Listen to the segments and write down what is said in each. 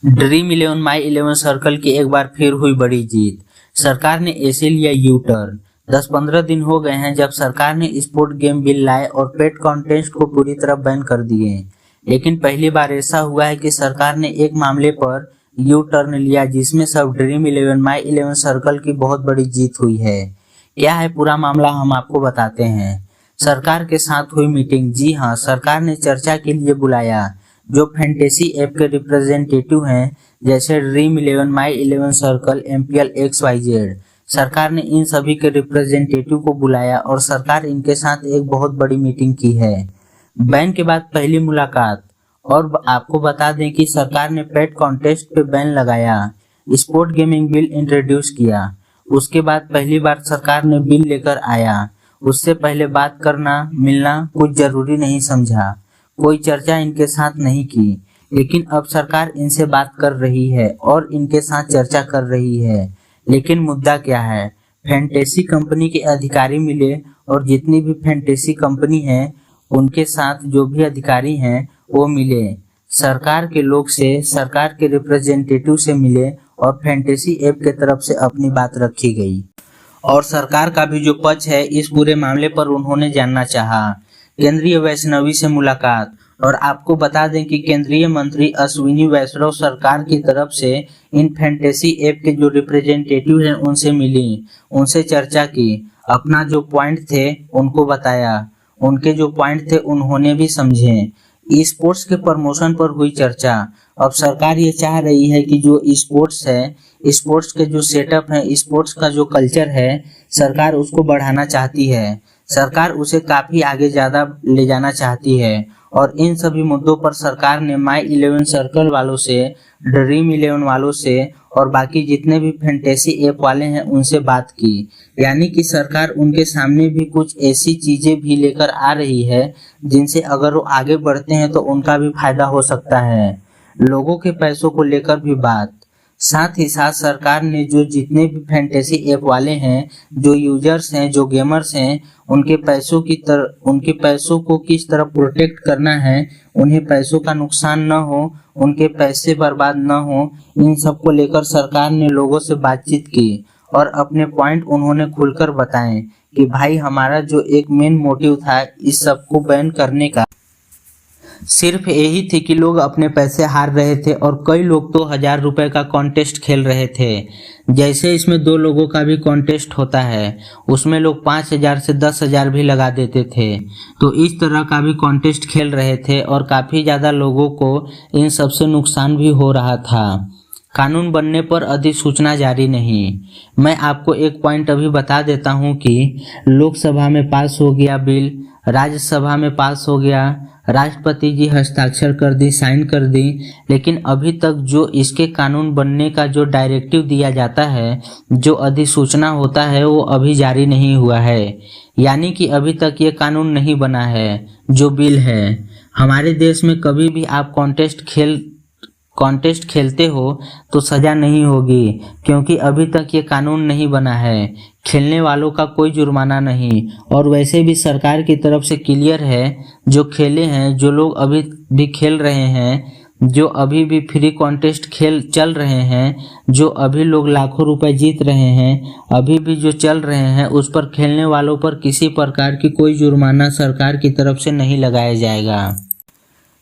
Dream eleven माई eleven circle की एक बार फिर हुई बड़ी जीत। सरकार ने ऐसे लिया यू टर्न। 10-15 दिन हो गए हैं जब सरकार ने स्पोर्ट गेम बिल लाए और पेट कॉन्टेस्ट को पूरी तरह बैन कर दिए। लेकिन पहली बार ऐसा हुआ है कि सरकार ने एक मामले पर यू टर्न लिया जिसमें सब ड्रीम इलेवन माई इलेवन सर्कल की बहुत बड़ी जीत हुई है। क्या है पूरा मामला हम आपको बताते हैं। सरकार के साथ हुई मीटिंग। जी हाँ, सरकार ने चर्चा के लिए बुलाया जो फैंटेसी ऐप के रिप्रेजेंटेटिव हैं जैसे ड्रीम इलेवन माई इलेवन सर्कल एमपीएल XYZ। सरकार ने इन सभी के रिप्रेजेंटेटिव को बुलाया और सरकार इनके साथ एक बहुत बड़ी मीटिंग की है। बैन के बाद पहली मुलाकात। और आपको बता दें कि सरकार ने पेट कॉन्टेस्ट पे बैन लगाया, स्पोर्ट गेमिंग बिल इंट्रोड्यूस किया। उसके बाद पहली बार सरकार ने बिल लेकर आया। उससे पहले बात करना मिलना कुछ जरूरी नहीं समझा, कोई चर्चा इनके साथ नहीं की। लेकिन अब सरकार इनसे बात कर रही है और इनके साथ चर्चा कर रही है। लेकिन मुद्दा क्या है? फैंटेसी कंपनी के अधिकारी मिले और जितनी भी फैंटेसी कंपनी है उनके साथ जो भी अधिकारी हैं वो मिले, सरकार के लोग से, सरकार के रिप्रेजेंटेटिव से मिले और फैंटेसी ऐप के तरफ से अपनी बात रखी गई। और सरकार का भी जो पक्ष है इस पूरे मामले पर उन्होंने जानना चाहा। केंद्रीय वैष्णवी से मुलाकात। और आपको बता दें कि केंद्रीय मंत्री अश्विनी वैष्णव सरकार की तरफ से इन फैंटेसी ऐप के जो रिप्रेजेंटेटिव हैं उनसे मिली, उनसे चर्चा की, अपना जो पॉइंट थे उनको बताया, उनके जो पॉइंट थे उन्होंने भी समझे। स्पोर्ट्स के प्रमोशन पर हुई चर्चा। अब सरकार ये चाह रही है कि जो स्पोर्ट्स है, स्पोर्ट्स के जो सेटअप है, स्पोर्ट्स का जो कल्चर है, सरकार उसको बढ़ाना चाहती है। सरकार उसे काफी आगे ज्यादा ले जाना चाहती है और इन सभी मुद्दों पर सरकार ने माई इलेवन सर्कल वालों से, ड्रीम इलेवन वालों से और बाकी जितने भी फैंटेसी ऐप वाले हैं उनसे बात की। यानी कि सरकार उनके सामने भी कुछ ऐसी चीजें भी लेकर आ रही है जिनसे अगर वो आगे बढ़ते हैं तो उनका भी फायदा हो सकता है। लोगों के पैसों को लेकर भी बात। साथ ही साथ सरकार ने जो जितने भी फैंटेसी ऐप वाले हैं, जो यूजर्स हैं, जो गेमर्स हैं, उनके पैसों को किस तरह प्रोटेक्ट करना है, उन्हें पैसों का नुकसान न हो, उनके पैसे बर्बाद न हो, इन सब को लेकर सरकार ने लोगों से बातचीत की और अपने पॉइंट उन्होंने खुलकर बताएं कि भाई हमारा जो एक मेन मोटिव था इस सब को बैन करने का, सिर्फ यही थी कि लोग अपने पैसे हार रहे थे और कई लोग तो 1000 रुपए का कॉन्टेस्ट खेल रहे थे। जैसे इसमें 2 लोगों का भी कॉन्टेस्ट होता है, उसमें लोग 5000 से 10,000 भी लगा देते थे। तो इस तरह का भी कॉन्टेस्ट खेल रहे थे और काफ़ी ज़्यादा लोगों को इन सब से नुकसान भी हो रहा था। कानून बनने पर अधिसूचना जारी नहीं। मैं आपको एक पॉइंट अभी बता देता हूँ कि लोकसभा में पास हो गया बिल, राज्यसभा में पास हो गया, राष्ट्रपति जी हस्ताक्षर कर दी, साइन कर दी, लेकिन अभी तक जो इसके कानून बनने का जो डायरेक्टिव दिया जाता है, जो अधिसूचना होता है, वो अभी जारी नहीं हुआ है। यानी कि अभी तक ये कानून नहीं बना है जो बिल है। हमारे देश में कभी भी आप कॉन्टेस्ट खेलते हो तो सजा नहीं होगी क्योंकि अभी तक ये कानून नहीं बना है। खेलने वालों का कोई जुर्माना नहीं। और वैसे भी सरकार की तरफ से क्लियर है, जो खेले हैं, जो लोग अभी भी खेल रहे हैं, जो अभी भी फ्री कॉन्टेस्ट खेल चल रहे हैं, जो अभी लोग लाखों रुपए जीत रहे हैं, अभी भी जो चल रहे हैं, उस पर खेलने वालों पर किसी प्रकार की कोई जुर्माना सरकार की तरफ से नहीं लगाया जाएगा।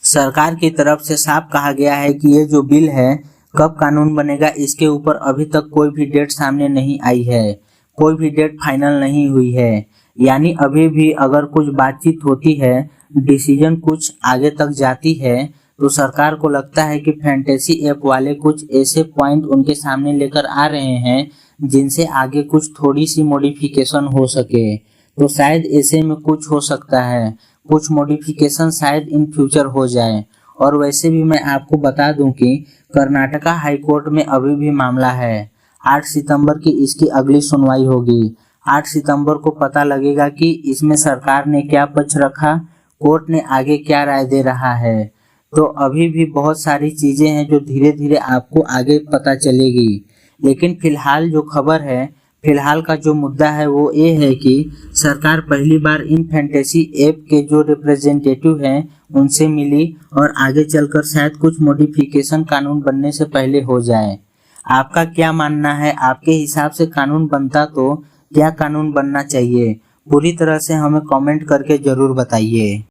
सरकार की तरफ से साफ कहा गया है कि ये जो बिल है कब कानून बनेगा इसके ऊपर अभी तक कोई भी डेट सामने नहीं आई है, कोई भी डेट फाइनल नहीं हुई है। यानी अभी भी अगर कुछ बातचीत होती है, डिसीजन कुछ आगे तक जाती है, तो सरकार को लगता है कि फैंटेसी ऐप वाले कुछ ऐसे पॉइंट उनके सामने लेकर आ रहे हैं जिनसे आगे कुछ थोड़ी सी मॉडिफिकेशन हो सके। तो शायद ऐसे में कुछ हो सकता है, कुछ मॉडिफिकेशन शायद इन फ्यूचर हो जाए। और वैसे भी मैं आपको बता दूं कि कर्नाटका हाई कोर्ट में अभी भी मामला है। 8 सितंबर की इसकी अगली सुनवाई होगी। 8 सितंबर को पता लगेगा कि इसमें सरकार ने क्या पक्ष रखा, कोर्ट ने आगे क्या राय दे रहा है। तो अभी भी बहुत सारी चीजें हैं जो धीरे धीरे आपको आगे पता चलेगी। लेकिन फिलहाल जो खबर है, फिलहाल का जो मुद्दा है वो ये है कि सरकार पहली बार इन फैंटेसी ऐप के जो रिप्रेजेंटेटिव हैं उनसे मिली और आगे चलकर शायद कुछ मॉडिफिकेशन कानून बनने से पहले हो जाए। आपका क्या मानना है? आपके हिसाब से कानून बनता तो क्या कानून बनना चाहिए? पूरी तरह से हमें कमेंट करके जरूर बताइए।